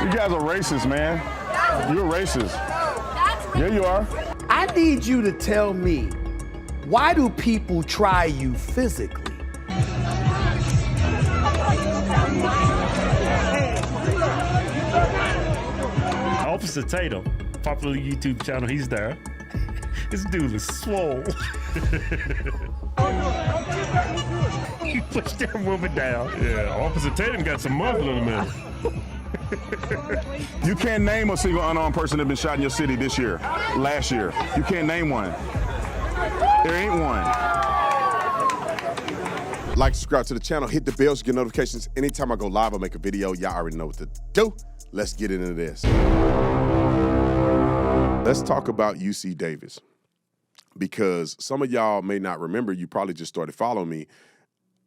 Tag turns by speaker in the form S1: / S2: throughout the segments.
S1: You guys are racist, man. You're racist. Yeah, you are.
S2: I need you to tell me, why do people try you physically?
S3: Officer Tatum, popular YouTube channel, he's there. This dude is swole. He pushed that woman down. Yeah, Officer Tatum got some muscle in him.
S1: You can't name a single unarmed person that been shot in your city this year, last year. You can't name one. There ain't one.
S4: Like, subscribe to the channel, hit the bell to get notifications. Anytime I go live or make a video, y'all already know what to do. Let's get into this. Let's talk about UC Davis, because some of y'all may not remember, you probably just started following me.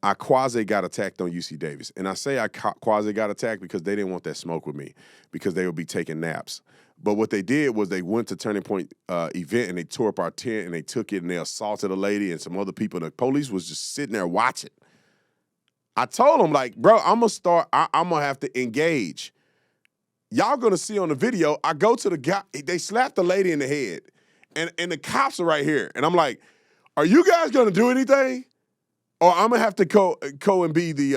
S4: I quasi got attacked on UC Davis. And I say I quasi got attacked because they didn't want that smoke with me, because they would be taking naps. But what they did was they went to Turning Point event and they tore up our tent and they took it and they assaulted a lady and some other people. And the police was just sitting there watching. I told them, like, bro, I'm going to have to engage. Y'all going to see on the video, I go to the guy, they slapped the lady in the head and the cops are right here. And I'm like, are you guys going to do anything? Or I'm going to have to go and be the,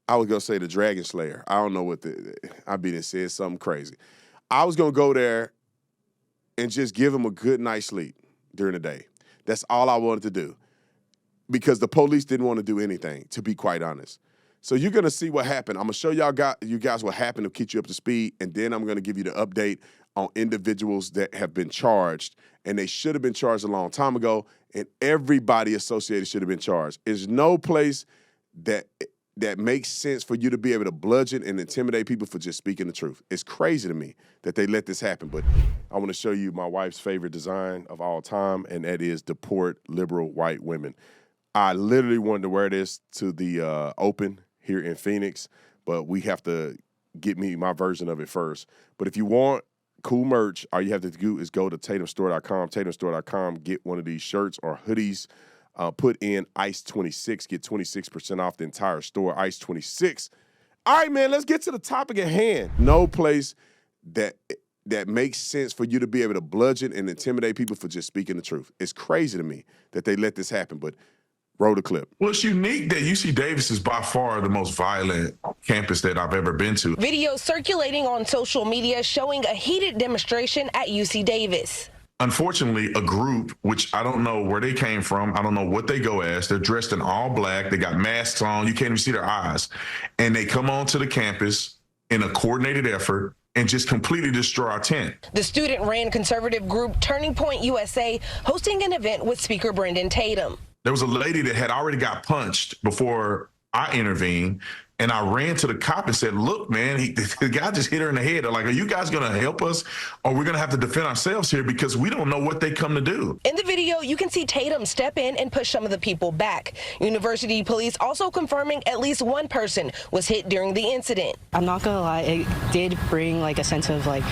S4: I was going to say the Dragon Slayer. I don't know what I been and said something crazy. I was going to go there and just give him a good night's sleep during the day. That's all I wanted to do, because the police didn't want to do anything, to be quite honest. So you're going to see what happened. I'm going to show you guys what happened to keep you up to speed, and then I'm going to give you the update on individuals that have been charged, and they should have been charged a long time ago, and everybody associated should have been charged. There's no place that makes sense for you to be able to bludgeon and intimidate people for just speaking the truth. It's crazy to me that they let this happen, but I want to show you my wife's favorite design of all time, and that is deport liberal white women. I literally wanted to wear this to the Open here in Phoenix, but we have to get me my version of it first. But if you want cool merch, all you have to do is go to tatumstore.com, tatumstore.com, get one of these shirts or hoodies, put in ICE26, get 26% off the entire store, ICE26. All right, man, let's get to the topic at hand. No place that makes sense for you to be able to bludgeon and intimidate people for just speaking the truth. It's crazy to me that they let this happen, but roll the clip.
S5: Well, it's unique that UC Davis is by far the most violent campus that I've ever been to.
S6: Video circulating on social media showing a heated demonstration at UC Davis.
S5: Unfortunately, a group, which I don't know where they came from, I don't know what they go as, they're dressed in all black, they got masks on, you can't even see their eyes, and they come onto the campus in a coordinated effort and just completely destroy our tent.
S6: The student-ran conservative group Turning Point USA hosting an event with Speaker Brendan Tatum.
S5: There was a lady that had already got punched before I intervened, and I ran to the cop and said, look, man, the guy just hit her in the head. They're like, are you guys going to help us, or we're going to have to defend ourselves here because we don't know what they come to do?
S6: In the video, you can see Tatum step in and push some of the people back. University police also confirming at least one person was hit during the incident.
S7: I'm not going to lie, it did bring like a sense of like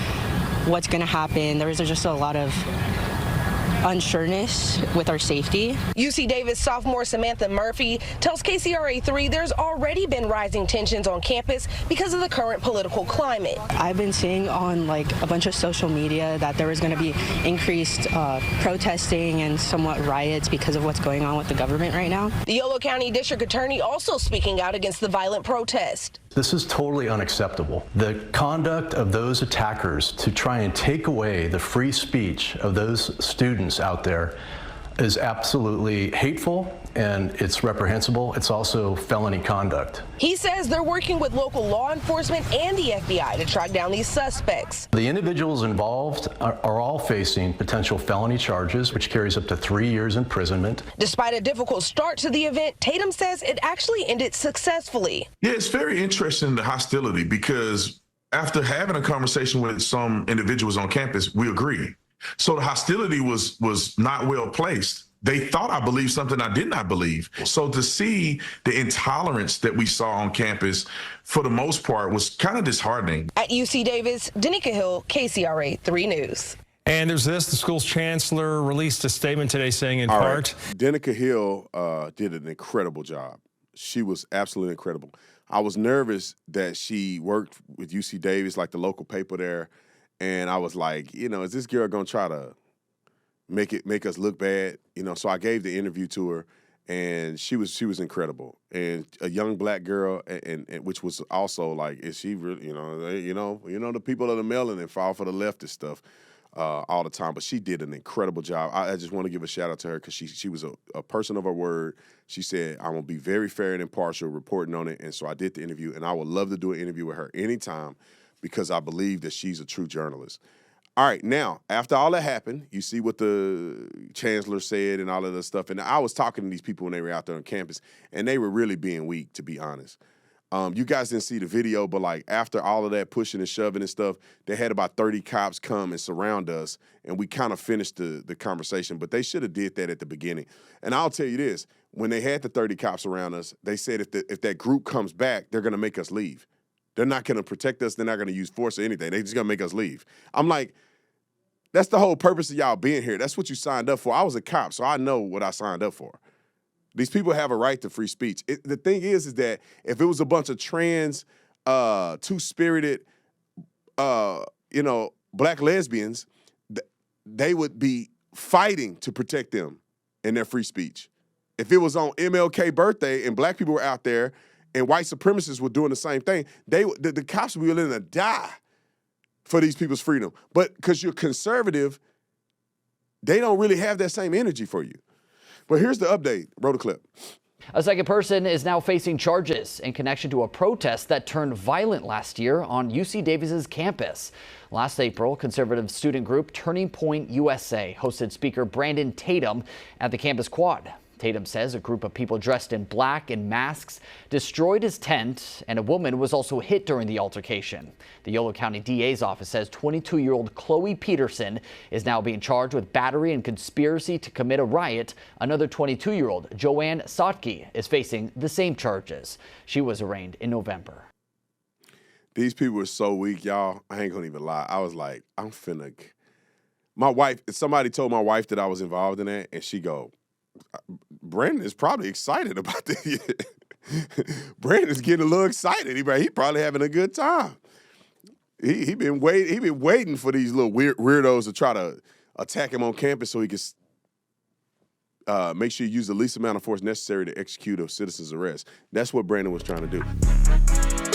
S7: what's going to happen. There was just a lot of unsureness with our safety.
S6: UC Davis sophomore Samantha Murphy tells KCRA3 there's already been rising tensions on campus because of the current political climate.
S7: I've been seeing on like a bunch of social media that there was going to be increased protesting and somewhat riots because of what's going on with the government right now.
S6: The Yolo County District Attorney also speaking out against the violent protest.
S8: This is totally unacceptable. The conduct of those attackers to try and take away the free speech of those students out there is absolutely hateful, and it's reprehensible. It's also felony conduct.
S6: He says they're working with local law enforcement and the FBI to track down these suspects.
S8: The individuals involved are all facing potential felony charges, which carries up to 3 years imprisonment.
S6: Despite a difficult start to the event, Tatum says it actually ended successfully.
S5: Yeah, it's very interesting, the hostility, because after having a conversation with some individuals on campus, we agree. So the hostility was not well placed. They thought I believed something I did not believe. So to see the intolerance that we saw on campus, for the most part, was kind of disheartening.
S6: At UC Davis, Danica Hill, KCRA 3 News.
S9: And there's this, the school's chancellor released a statement today saying in part.
S4: Danica Hill did an incredible job. She was absolutely incredible. I was nervous that she worked with UC Davis, like the local paper there, and I was like, is this girl gonna try to make us look bad? So I gave the interview to her, and she was incredible, and a young black girl, and which was also like, is she really, the people of the melanin and fall for the leftist stuff all the time, but she did an incredible job. I just want to give a shout out to her because she was a person of her word. She said, I'm gonna be very fair and impartial reporting on it, and so I did the interview, and I would love to do an interview with her anytime because I believe that she's a true journalist. All right, now, after all that happened, you see what the chancellor said and all of this stuff. And I was talking to these people when they were out there on campus, and they were really being weak, to be honest. You guys didn't see the video, but like after all of that pushing and shoving and stuff, they had about 30 cops come and surround us, and we kind of finished the conversation. But they should have did that at the beginning. And I'll tell you this, when they had the 30 cops around us, they said if that group comes back, they're going to make us leave. They're not going to protect us. They're not going to use force or anything. They're just going to make us leave. I'm like, that's the whole purpose of y'all being here. That's what you signed up for. I was a cop, so I know what I signed up for. These people have a right to free speech. The thing is that if it was a bunch of trans, two-spirited, black lesbians, they would be fighting to protect them and their free speech. If it was on MLK birthday and black people were out there and white supremacists were doing the same thing, the cops would be willing to die for these people's freedom. But because you're conservative, they don't really have that same energy for you. But here's the update. Roll the clip.
S10: A second person is now facing charges in connection to a protest that turned violent last year on UC Davis's campus. Last April, conservative student group Turning Point USA hosted speaker Brandon Tatum at the campus quad. Tatum says a group of people dressed in black and masks destroyed his tent, and a woman was also hit during the altercation. The Yolo County DA's office says 22-year-old Chloe Peterson is now being charged with battery and conspiracy to commit a riot. Another 22-year-old, Joanne Sotke, is facing the same charges. She was arraigned in November.
S4: These people are so weak, y'all. I ain't gonna even lie. I was like, I'm finna. My wife, somebody told my wife that I was involved in that, and she go, Brandon is probably excited about this. Brandon's getting a little excited. He probably having a good time. He been waiting for these little weirdos to try to attack him on campus so he can make sure you use the least amount of force necessary to execute a citizen's arrest. That's what Brandon was trying to do.